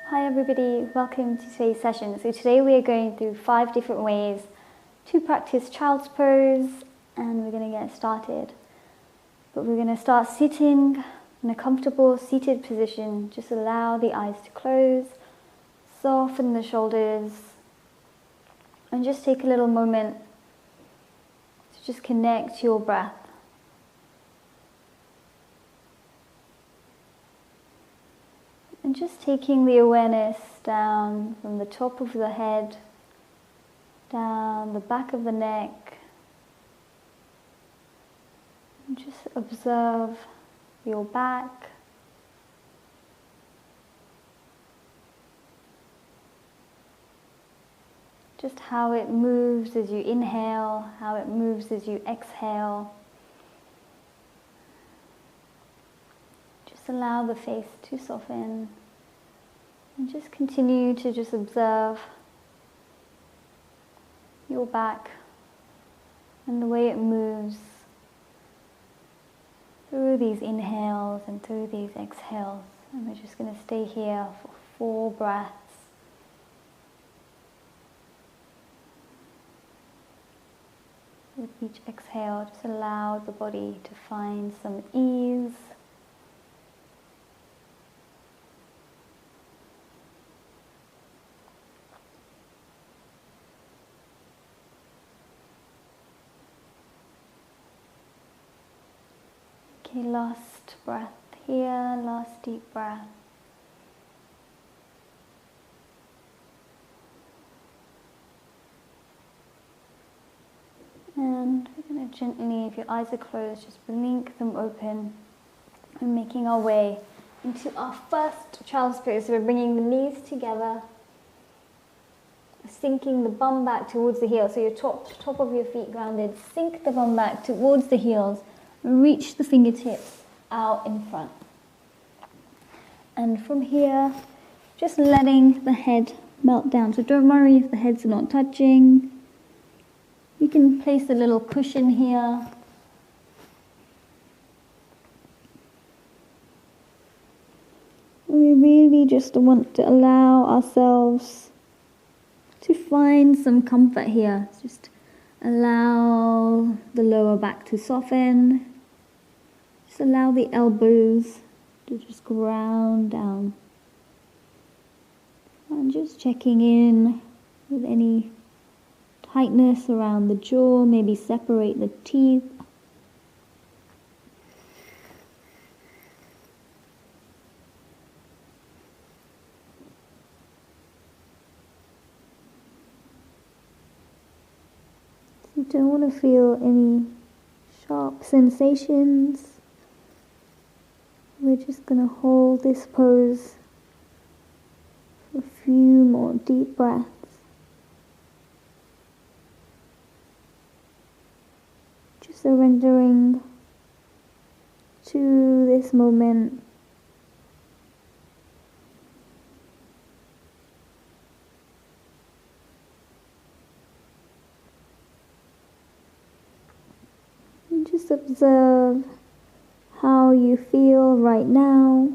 Hi everybody, welcome to today's session. So today we are going through 5 different ways to practice child's pose, and we're going to get started. But we're going to start sitting in a comfortable seated position. Just allow the eyes to close, soften the shoulders, and just take a little moment to just connect to your breath. And just taking the awareness down from the top of the head, down the back of the neck. And just observe your back. Just how it moves as you inhale, how it moves as you exhale. Just allow the face to soften. And just continue to just observe your back and the way it moves through these inhales and through these exhales. And we're just going to stay here for 4 breaths. With each exhale, just allow the body to find some ease. Okay, last breath here, last deep breath. And we're going to gently, if your eyes are closed, just blink them open. And making our way into our first child's pose. So we're bringing the knees together, sinking the bum back towards the heel. So your top of your feet grounded. Sink the bum back towards the heels. Reach the fingertips out in front. And from here, just letting the head melt down. So don't worry if the heads are not touching. You can place a little cushion here. We really just want to allow ourselves to find some comfort here. Just allow the lower back to soften. Just allow the elbows to just ground down. And just checking in with any tightness around the jaw, maybe separate the teeth. So you don't want to feel any sharp sensations. We're just going to hold this pose for a few more deep breaths. Just surrendering to this moment. And just observe how you feel right now.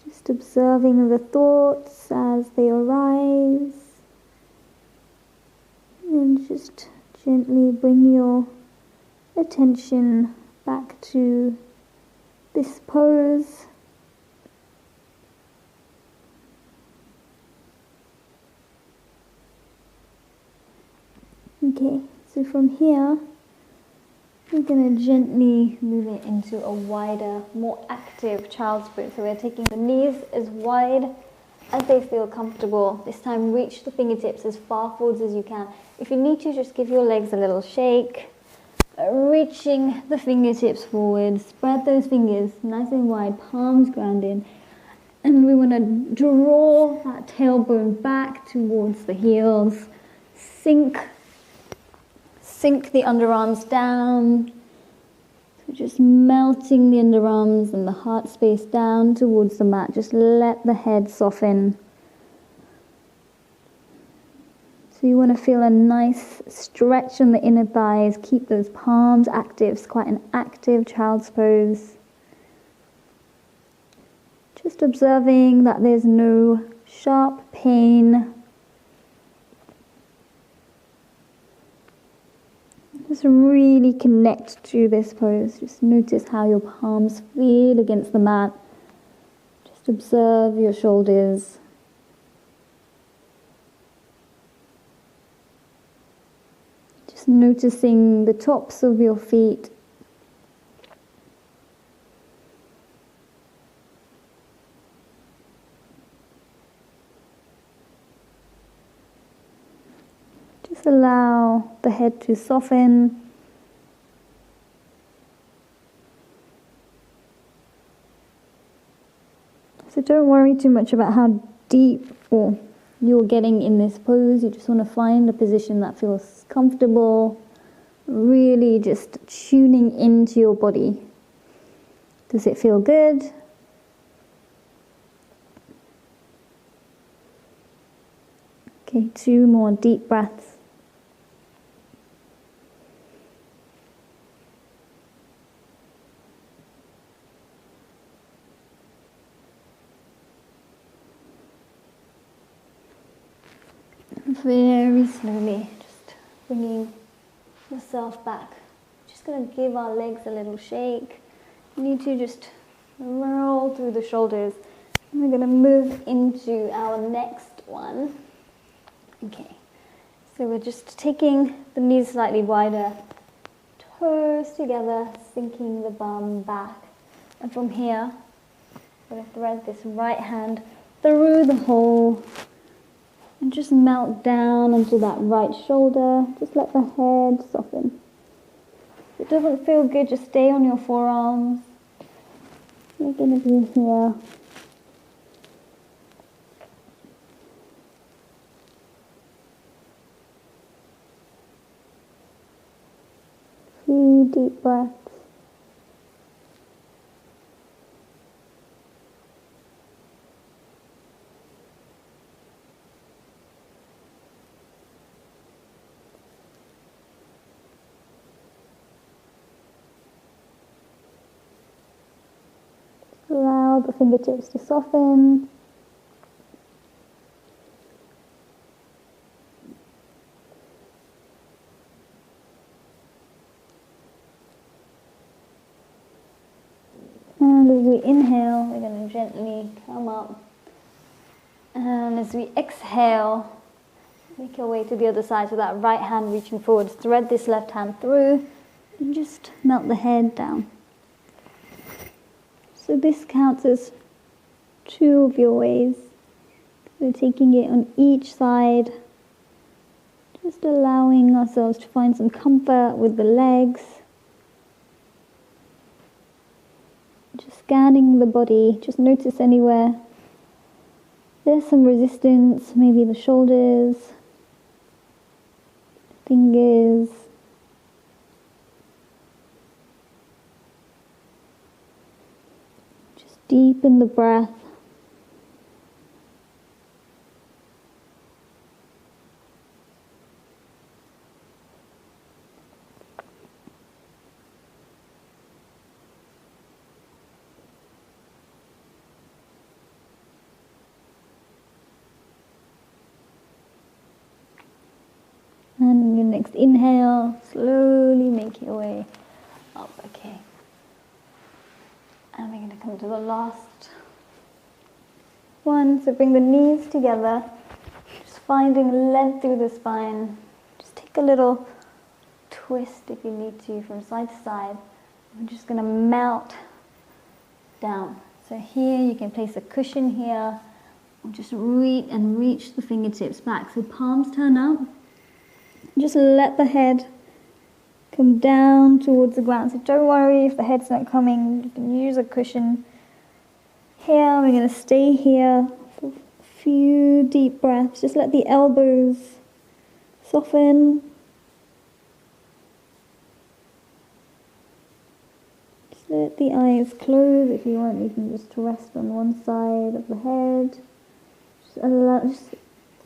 Just observing the thoughts as they arise. And just gently bring your attention back to this pose. Okay, so from here, we're going to gently move it into a wider, more active child's pose. So we're taking the knees as wide as they feel comfortable. This time, reach the fingertips as far forwards as you can. If you need to, just give your legs a little shake. Reaching the fingertips forward. Spread those fingers nice and wide, palms grounded. And we want to draw that tailbone back towards the heels. Sink the underarms down. So just melting the underarms and the heart space down towards the mat. Just let the head soften. So you want to feel a nice stretch in the inner thighs. Keep those palms active. It's quite an active child's pose. Just observing that there's no sharp pain. Just really connect to this pose. Just notice how your palms feel against the mat. Just observe your shoulders. Just noticing the tops of your feet. Just allow the head to soften. So don't worry too much about how deep you're getting in this pose. You just want to find a position that feels comfortable. Really just tuning into your body. Does it feel good? Okay, 2 more deep breaths. Very slowly, just bringing yourself back. Just going to give our legs a little shake. You need to just roll through the shoulders. And we're going to move into our next one. Okay, so we're just taking the knees slightly wider, toes together, sinking the bum back. And from here, we're going to thread this right hand through the hole. And just melt down onto that right shoulder. Just let the head soften. If it doesn't feel good, just stay on your forearms. We're going to be here. Few deep breaths. Allow the fingertips to soften. And as we inhale, we're going to gently come up. And as we exhale, make your way to the other side. So that right hand reaching forward. Thread this left hand through and just melt the head down. So this counts as 2 of your ways. We're taking it on each side. Just allowing ourselves to find some comfort with the legs. Just scanning the body. Just notice anywhere there's some resistance. Maybe the shoulders, fingers. Deepen the breath. And in your next inhale, slowly make your way up. Okay. And we're going to come to the last one. So bring the knees together, just finding length through the spine. Just take a little twist if you need to from side to side. I'm just going to melt down. So here you can place a cushion here. Just reach the fingertips back. So palms turn up. Just let the head come down towards the ground. So don't worry if the head's not coming. You can use a cushion. Here, we're going to stay here for a few deep breaths. Just let the elbows soften. Just let the eyes close. If you want, you can just rest on one side of the head. Just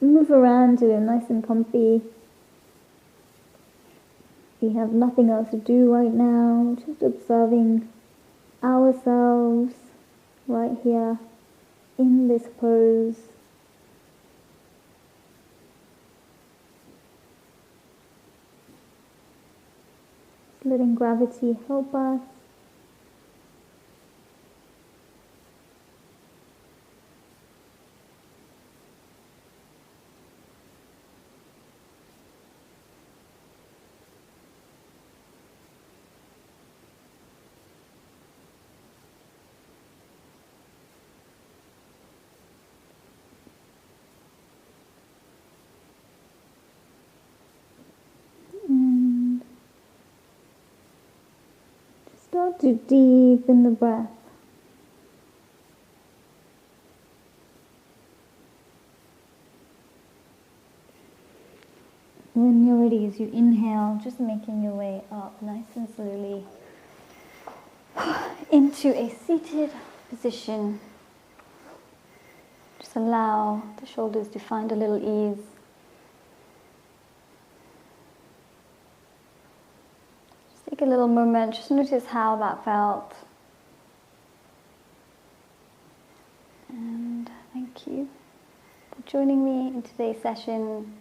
move around to it nice and comfy. We have nothing else to do right now, just observing ourselves right here in this pose. Just letting gravity help us. And start to deepen the breath. When you're ready, as you inhale, just making your way up nice and slowly into a seated position. Just allow the shoulders to find a little ease. Just take a little moment, just notice how that felt. And thank you for joining me in today's session.